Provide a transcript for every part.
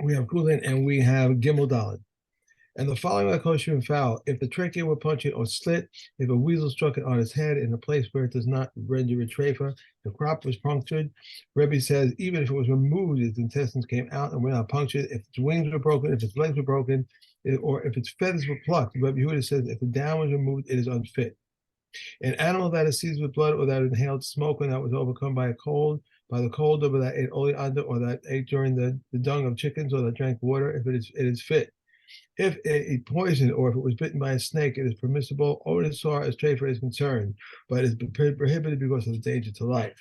We have Chullin and we have Gimel Dalet. And the following are kosher and foul: if the trachea were punctured or slit, if a weasel struck it on its head in a place where it does not render it treifa, the crop was punctured. Rebbe says even if it was removed, its intestines came out and were not punctured. If its wings were broken, if its legs were broken, or if its feathers were plucked, Rebbe Yehuda says if the down was removed, it is unfit. An animal that is seized with blood, or that inhaled smoke, or that was overcome by the cold, or that ate only under, or that ate during the dung of chickens, or that drank water, if it is fit. If it ate poison, or if it was bitten by a snake, it is permissible only as far as treifa is concerned, but it is prohibited because of the danger to life.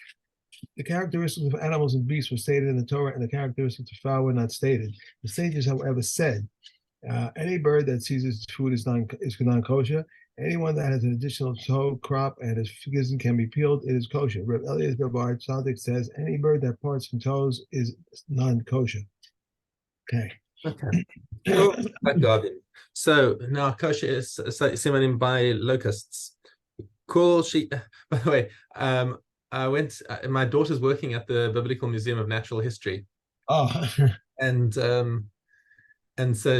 The characteristics of animals and beasts were stated in the Torah, and the characteristics of fowl were not stated. The sages, however, said any bird that seizes food is non-kosher. Anyone that has an additional toe crop and his gizzard can be peeled, it is kosher. Reb Eliezer Bar Tzaddik says any bird that parts from toes is non-kosher. Okay. So now kosher is simanim by locusts. Cool. By the way, I went. My daughter's working at the Biblical Museum of Natural History. Oh. And so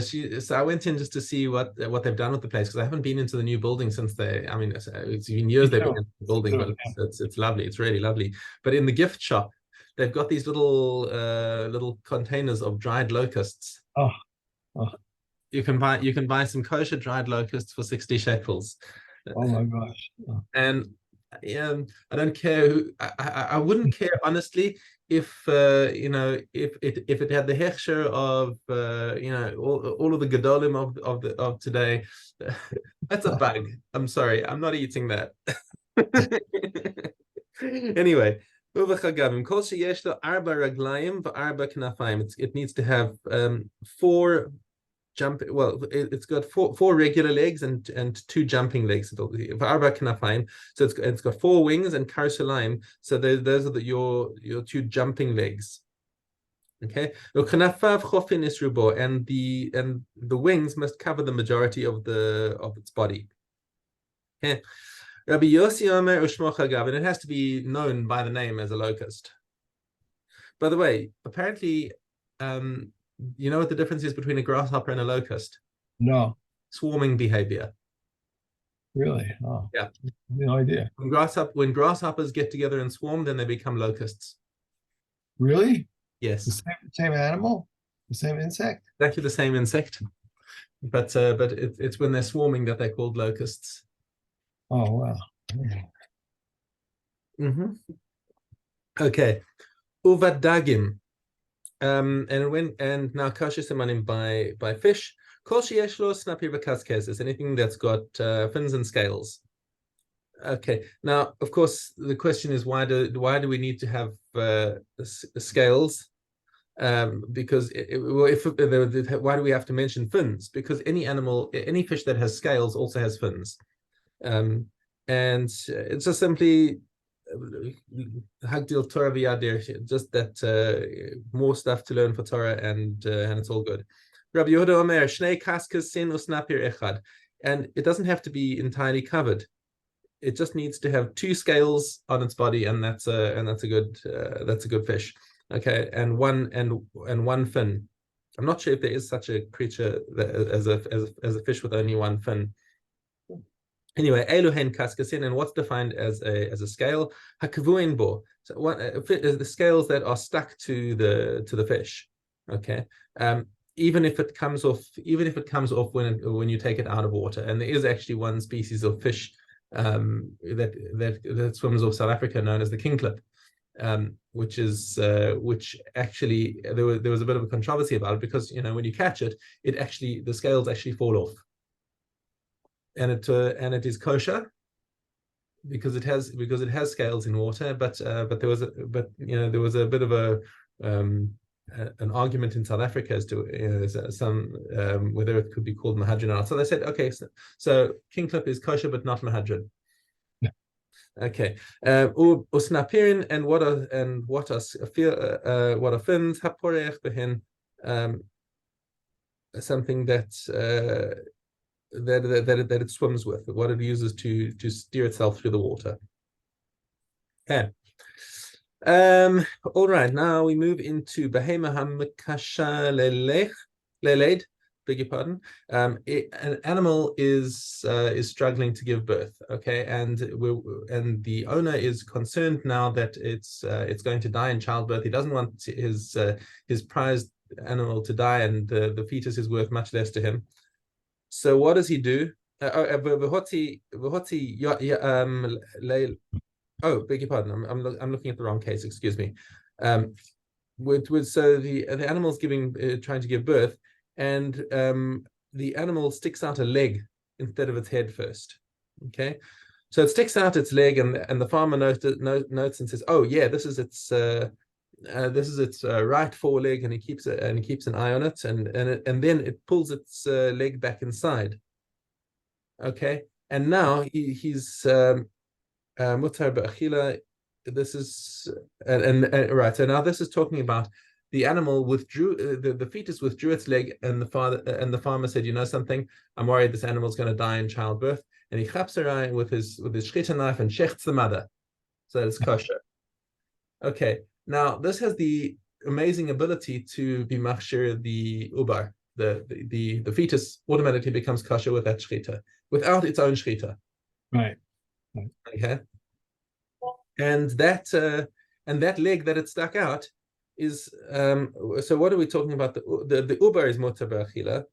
I went in just to see what they've done with the place, because I haven't been into the new building since it's been years they've been in the building, but it's lovely. It's really lovely. But in the gift shop, they've got these little containers of dried locusts. Oh. You can buy some kosher dried locusts for 60 shekels. Oh my gosh. Oh. And I don't care who. I wouldn't care honestly if if it had the hechsher of all of the gedolim of today. That's a bug. I'm sorry, I'm not eating that. Anyway, it needs to have four it's got four regular legs and two jumping legs. So it's got four wings and karsulayim. So those are your two jumping legs. Okay. And the wings must cover the majority of its body. Okay. Rabbi Yossi Omer Ushmo Chagav, and it has to be known by the name as a locust. By the way, apparently, you know what the difference is between a grasshopper and a locust? No. Swarming behavior. Really? Oh. Yeah. No idea. When grasshoppers get together and swarm, then they become locusts. Really? Yes. The same animal? The same insect? Exactly the same insect. But it's when they're swarming that they're called locusts. Oh wow. Mm-hmm. Okay. Uvadagim. And now kosher simanim by fish. Kol sheyesh lo snapir v'kaskes is anything that's got fins and scales. Okay. Now, of course, the question is why do we need to have scales? Because why do we have to mention fins? Because any fish that has scales also has fins, and it's just simply Hagdil Torah v'yadir, just that more stuff to learn for Torah, and it's all good. Rabbi Yehuda Omer Shnei kaskas sin usnapir echad, and it doesn't have to be entirely covered. It just needs to have two scales on its body, and that's a good fish. Okay, and one fin. I'm not sure if there is such a creature as a fish with only one fin. Anyway, eluhen kaskasin, and what's defined as a scale? Hakavuin bo. So the scales that are stuck to the fish. Okay. Even if it comes off when you take it out of water, and there is actually one species of fish that swims off South Africa known as the kingklip, which actually there was a bit of a controversy about it, because when you catch it, the scales actually fall off. And it is kosher because it has scales in water, but there was a bit of an argument in South Africa as to whether it could be called mahadran or not. So they said, okay, so kingklip is kosher but not mahadran. Yeah. Okay. Usnapirin, and what are fins? Haporech behin, something that it swims with, what it uses to steer itself through the water. Okay. All right, now we move into Behema Hamikasha Leled, beg your pardon. An animal is struggling to give birth, okay, and the owner is concerned now that it's going to die in childbirth. He doesn't want his prized animal to die, and the fetus is worth much less to him. So what does he do? Oh, beg your pardon. I'm looking at the wrong case. Excuse me. So the animal's trying to give birth, and the animal sticks out a leg instead of its head first. Okay, so it sticks out its leg, and the farmer notes and says, "Oh yeah, this is its right foreleg," and he keeps an eye on it, and then it pulls its leg back inside. Okay, and now he's this is right. So now this is talking about the animal withdrew, the fetus withdrew its leg, and the farmer said, "You know something? I'm worried this animal's going to die in childbirth." And he chaps her eye with his shchita knife and shechts the mother, so that it's kosher. Okay, now this has the amazing ability to be machshir the ubar. The fetus automatically becomes kosher with that shchita, without its own shchita. Right. Okay, and that leg that it stuck out is so what are we talking about? The ubar is mutar b'achila,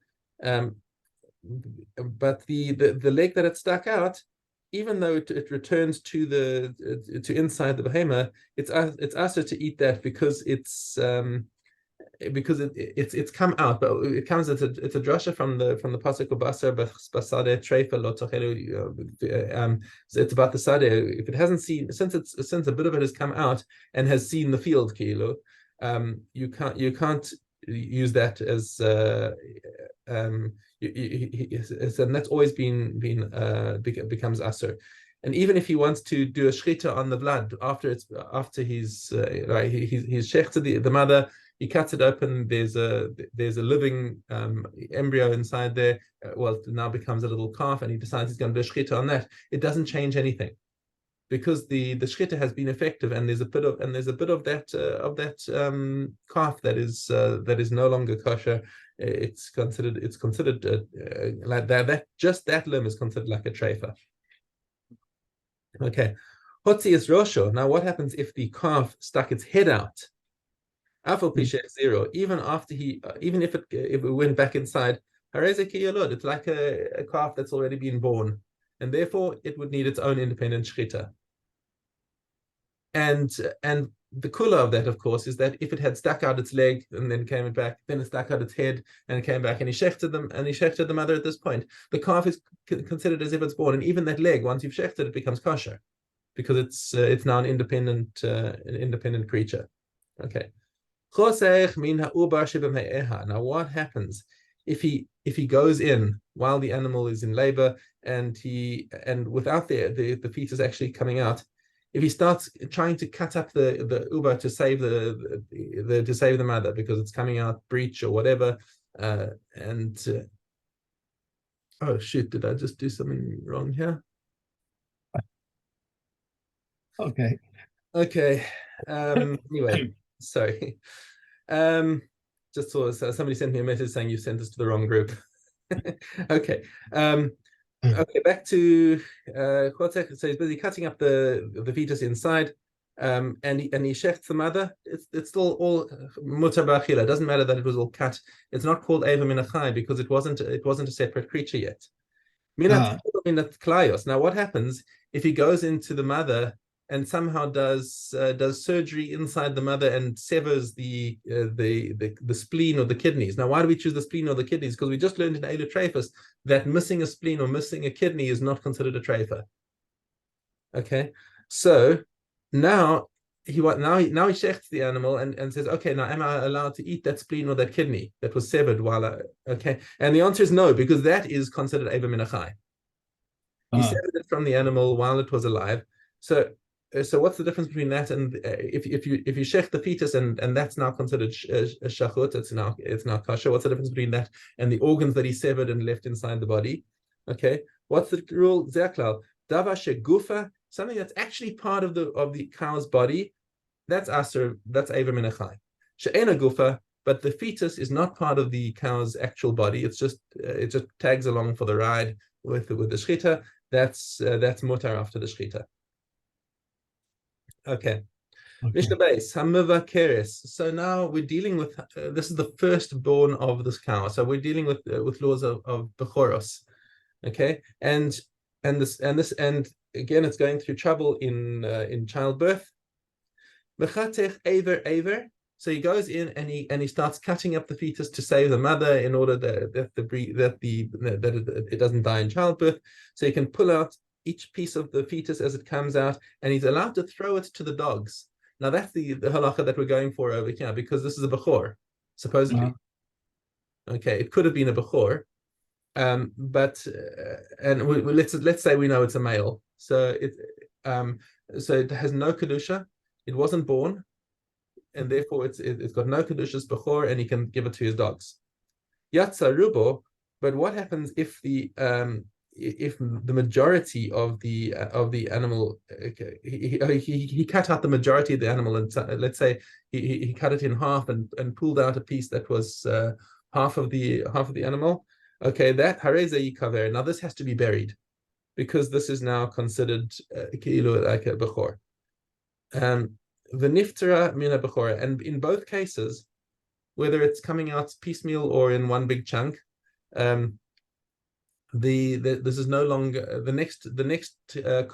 but the leg that it stuck out, even though it returns to inside the behemoth, it's asked to eat that because it's come out, but it comes it's a drasha from the pasuk of basar basade treifa lo tochelu. So it's about the sadeh. If it hasn't seen, since a bit of it has come out and has seen the field, kilo, you can't use that as and that's always becomes asur. And even if he wants to do a shchita on the blood after he's shechted the mother, he cuts it open. There's a living embryo inside there. Well, it now becomes a little calf, and he decides he's going to do a shchita on that. It doesn't change anything because the shchita has been effective, and there's a bit of that calf that is no longer kosher. It's considered like that. Just that limb is considered like a treifa. Okay, hotzi is rosho. Now, what happens if the calf stuck its head out? Afal pishech zero. Even after even if it went back inside, it's like a calf that's already been born, and therefore it would need its own independent shchita. And the kula of that, of course, is that if it had stuck out its leg and then came back, then it stuck out its head and it came back, and he shechted the mother at this point, the calf is considered as if it's born, and even that leg, once you've shechted it, becomes kosher because it's now an independent creature. Okay. Now, what happens if he goes in while the animal is in labor and without the fetus actually coming out? If he starts trying to cut up the uber to save the mother because it's coming out breech or whatever, oh shoot, did I just do something wrong here? Okay. Anyway, sorry. Just saw somebody sent me a message saying you sent this to the wrong group. Okay. Okay, back to Kotek. So he's busy cutting up the fetus inside, and he shechts the mother. It's still all mutar b'achila. It doesn't matter that it was all cut. It's not called eva min achai because it wasn't a separate creature yet. Minat klayos. Now, what happens if he goes into the mother and somehow does surgery inside the mother and severs the spleen or the kidneys? Now, why do we choose the spleen or the kidneys? Because we just learned in Eilu Treifas that missing a spleen or missing a kidney is not considered a treifa. Okay, so now he shechts the animal and says, okay, now am I allowed to eat that spleen or that kidney that was severed while okay? And the answer is no, because that is considered eva min achai. He severed it from the animal while it was alive. So what's the difference between that and if you shech the fetus and that's now considered a shachut, it's now kosher? What's the difference between that and the organs that he severed and left inside the body? Okay, what's the rule? Zeklal dava shegufa, something that's actually part of the cow's body, that's aser, that's Aver min achai. She'ena gufa, but the fetus is not part of the cow's actual body. It's just it just tags along for the ride with the shchita. That's mutar after the shchita. Okay. Mishna base, Hamava Keres. So now we're dealing with this is the firstborn of this cow. So we're dealing with laws of Bechoros. Okay, and again, it's going through trouble in childbirth. Mechatech Aver. So he goes in and he starts cutting up the fetus to save the mother in order that it doesn't die in childbirth. So he can pull out each piece of the fetus as it comes out, and he's allowed to throw it to the dogs. Now that's the halacha that we're going for over here, because this is a bechor, supposedly. Okay, it could have been a bechor, but let's say we know it's a male. So it has no kedusha. It wasn't born, and therefore it's got no kedushas bechor, and he can give it to his dogs. Yatsa rubo. But what happens if the majority of the animal, he cut out the majority of the animal, and let's say he cut it in half and pulled out a piece that was half of the animal. Okay, that hareza yikaver. Now this has to be buried, because this is now considered like a bechor. The niftera mina bechora, and in both cases, whether it's coming out piecemeal or in one big chunk, this is no longer the next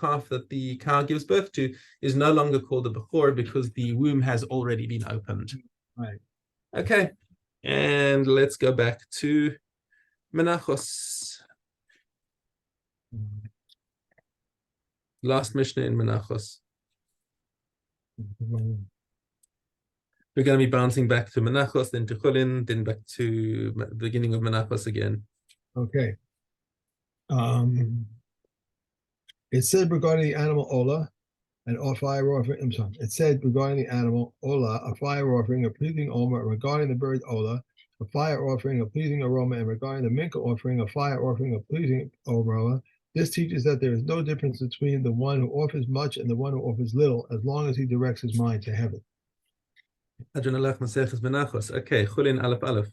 calf that the cow gives birth to is no longer called a bechor, because the womb has already been opened. Right. Okay, and let's go back to Menachos. Last Mishnah in Menachos. We're going to be bouncing back to Menachos, then to Chullin, then back to the beginning of Menachos again. Okay. It said regarding the animal Ola, and a fire offering. I'm sorry. It said regarding the animal Ola, a fire offering, a pleasing aroma, and regarding the bird Ola, a fire offering, a pleasing aroma, and regarding the minka offering, a fire offering, a pleasing aroma. This teaches that there is no difference between the one who offers much and the one who offers little, as long as he directs his mind to heaven. Okay, Chullin Aleph Aleph.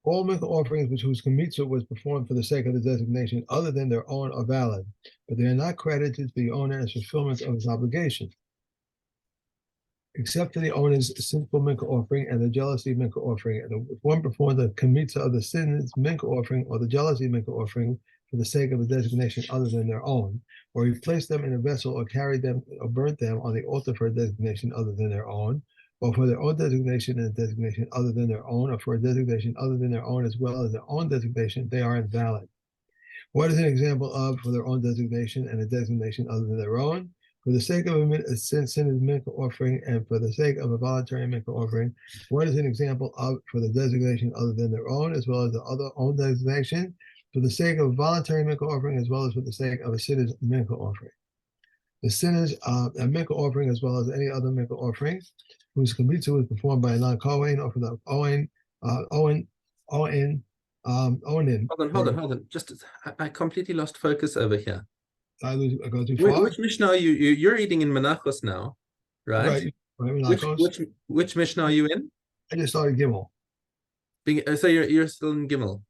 All minka offerings which whose kmitza was performed for the sake of the designation other than their own are valid, but they are not credited to the owner as fulfillment of his obligation, except for the owner's sinful minka offering and the jealousy minka offering. And if one performed the kmitza of the sin's minka offering or the jealousy minka offering for the sake of a designation other than their own, or he placed them in a vessel or carried them or burnt them on the altar for a designation other than their own, or for their own designation and a designation other than their own, or for a designation other than their own as well as their own designation, they are invalid. What is an example of for their own designation and a designation other than their own? For the sake of a sin's minka offering and for the sake of a voluntary minka offering, what is an example of for the designation other than their own as well as the other own designation? For the sake of a voluntary minka offering as well as for the sake of a sinner's minka offering. The sinner's a minka offering as well as any other minka offering, whose kmitza was performed by a non-Kohen or for the Owen. Hold on. Just I completely lost focus over here. I go too far. Which Mishnah are you're reading in Menachos now, right? Which Mishnah are you in? I just started Gimel. So you're still in Gimel.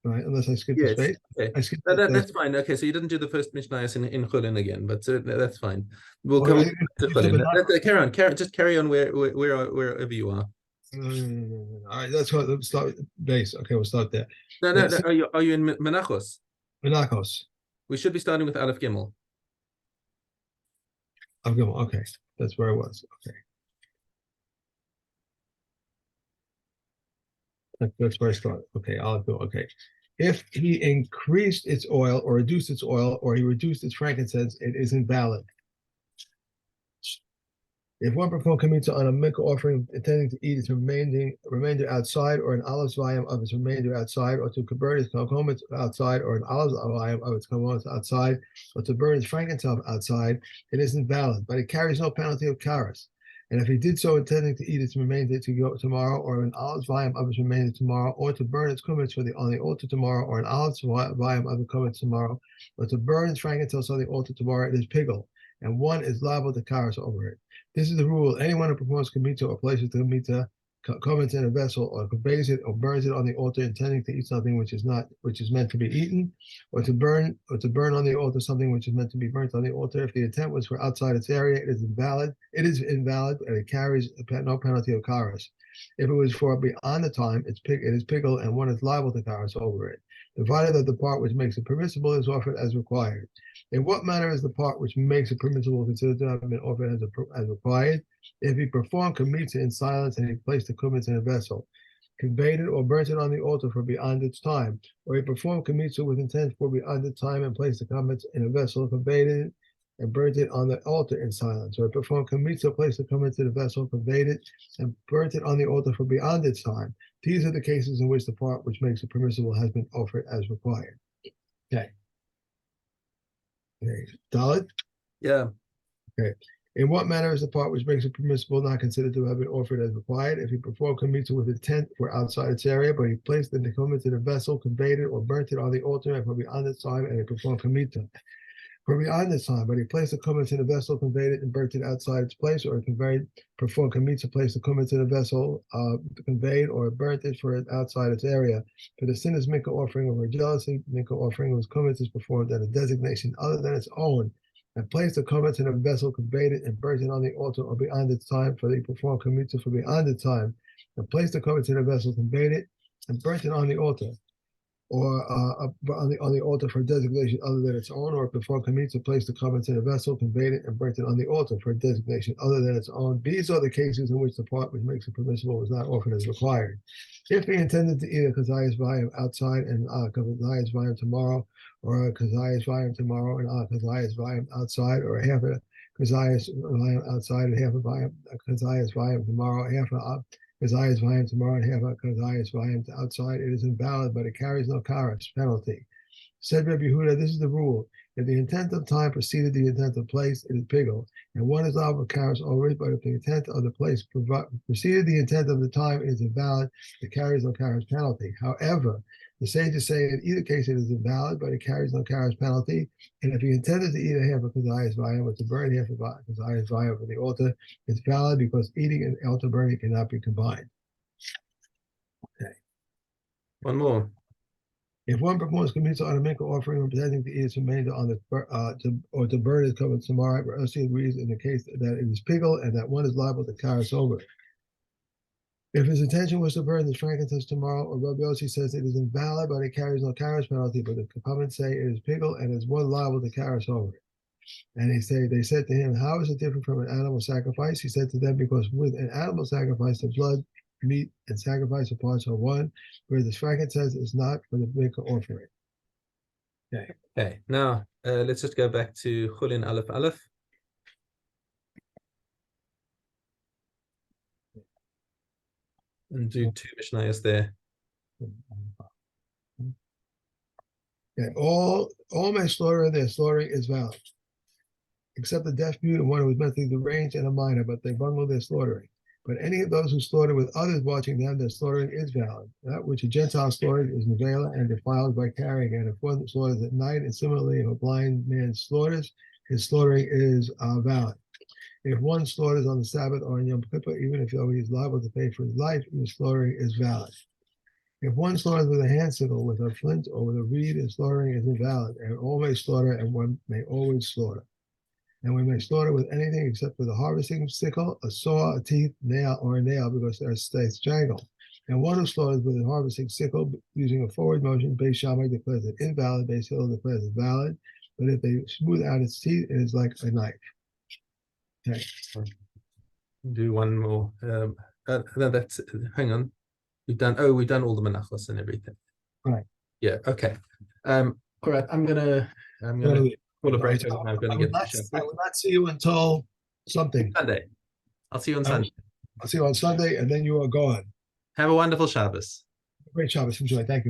Right, unless I skip the space. Okay. That's fine. Okay, so you didn't do the first Mishnah in Chullin again, but that's fine. We'll come to Chullin. Carry on wherever you are. All right, let's start base. Okay, we'll start there. No. Are you in Menachos? Menachos. We should be starting with Aleph Gimel. Gimel. Okay, that's where I was. Okay. That's where I started. Okay, Aleph Gimel. Okay. If he increased its oil or reduced its oil or he reduced its frankincense, it is invalid. If one performed kmitza on a minka offering intending to eat its remainder outside, or an olive's volume of its remainder outside, or to convert its components outside, or an olive's volume of its components outside, or to burn its frankincense outside, it is invalid, but it carries no penalty of karas. And if he did so intending to eat its remainder to go tomorrow, or an olive's volume of its remainder tomorrow, or to burn its cummins on the altar tomorrow, or an olive's volume of the cummins tomorrow, or to burn its frankincense on the altar tomorrow, it is pigul, and one is liable to karas over it. This is the rule. Anyone who performs kamita or places the kamita cummins in a vessel, or conveys it or burns it on the altar, intending to eat something which is meant to be eaten, or to burn on the altar something which is meant to be burnt on the altar. If the intent was for outside its area, it is invalid. It is invalid, and it carries no penalty of karas. If it was for beyond the time, it is pigul, and one is liable to karas over it, provided that the part which makes it permissible is offered as required. In what manner is the part which makes it permissible considered to have been offered as required? If he performed kamitza in silence and he placed the kumitz in a vessel, conveyed it or burnt it on the altar for beyond its time, or he performed kamitza with intent for beyond its time and placed the kumitz in a vessel, conveyed it and burnt it on the altar in silence, or he performed kamitza, placed the kumitz in a vessel, conveyed it and burnt it on the altar for beyond its time. These are the cases in which the part which makes it permissible has been offered as required. Okay. Dalit? Yeah. Okay. In what manner is the part which makes it permissible not considered to have been offered as required? If he performed kamitza with intent for outside its area, but he placed the kumitz in a vessel, conveyed it or burnt it on the altar and for beyond its time, and he performed kamitza for beyond its time, but he placed the kumitz in a vessel, conveyed it and burnt it outside its place, or performed kamitza, placed the kumitz in a vessel, conveyed or burnt it for outside its area. For the sin is minka offering or jealousy, minka offering whose kumitz is performed at a designation other than its own, and placed the kumitz in a vessel, conveyed it and burnt it on the altar or beyond its time, for they performed kamitza for beyond its time, and placed the kumitz in a vessel, conveyed it and burnt it on the altar, or on the altar for a designation other than its own, or perform kamitza, place the kumitz in a vessel, conveyed it and burnt it on the altar for a designation other than its own. These are the cases in which the part which makes it permissible was not offered as required. If he intended to eat a kazayas volume outside and kazayas volume tomorrow, or a kazayas volume tomorrow and kazayas volume outside, or half a kazayas volume outside and half a kazayas volume tomorrow, half a kazayas volume tomorrow and half a kazayas volume outside, it is invalid, but it carries no karas penalty. Said Rabbi Yehuda, this is the rule. If the intent of time preceded the intent of place, it is pigul, and one is liable for karas over it, but if the intent of the place preceded the intent of the time, it is invalid, it carries no karas penalty. However, the sages say in either case it is invalid, but it carries no karas penalty, and if he intended to eat a half of kazayas volume or to burn half of kazayas volume for the altar, it's valid because eating and altar burning cannot be combined. Okay. One more. If one performs kamitza on a minka offering or pretending to eat its remainder on the or to burn his covered tomorrow, Rashi agrees in the case that it is pigul and that one is liable to karas over it. If his intention was to burn the frankincense tomorrow, or Rabbi Yossi says it is invalid, but it carries no karas penalty, but the comments say it is pigul and is one liable to karas over it. And they said to him, how is it different from an animal sacrifice? He said to them, because with an animal sacrifice, the blood, meat, and sacrifice of parts are one, whereas the frankincense is not for the minka offering. Okay. Okay. Now let's just go back to Chullin Aleph Aleph. And do two Mishnayos there. Okay. All may slaughter, their slaughtering is valid, except the deaf mute and one who is mentally deranged and a minor, but they bungle their slaughtering. But any of those who slaughter with others watching them, their slaughtering is valid. That which a Gentile slaughters is nevela and defiled by carrying. And if one slaughters at night, and similarly, if a blind man slaughters, his slaughtering is valid. If one slaughters on the Sabbath or on Yom Kippur, even if he is liable to pay for his life, his slaughtering is valid. If one slaughters with a hand sickle, with a flint, or with a reed, his slaughtering is invalid. And all may slaughter, and one may always slaughter. And we may slaughter with anything except with a harvesting sickle, a saw, a teeth, nail, or a nail, because they strangle. And one who slaughters with a harvesting sickle using a forward motion, Beis Shammai declares it invalid, Beis Hillel declares it valid. But if they smooth out its teeth, it is like a knife. Okay. Do one more. No, that's hang on. We've done all the menachos and everything. Right. Yeah. Okay. All right. I'm gonna call a break. I'm gonna get I will not see you until something. Sunday. I'll see you on Sunday. I'll see you on Sunday, and then you are gone. Have a wonderful Shabbos. Great Shabbos. Enjoy. Thank you.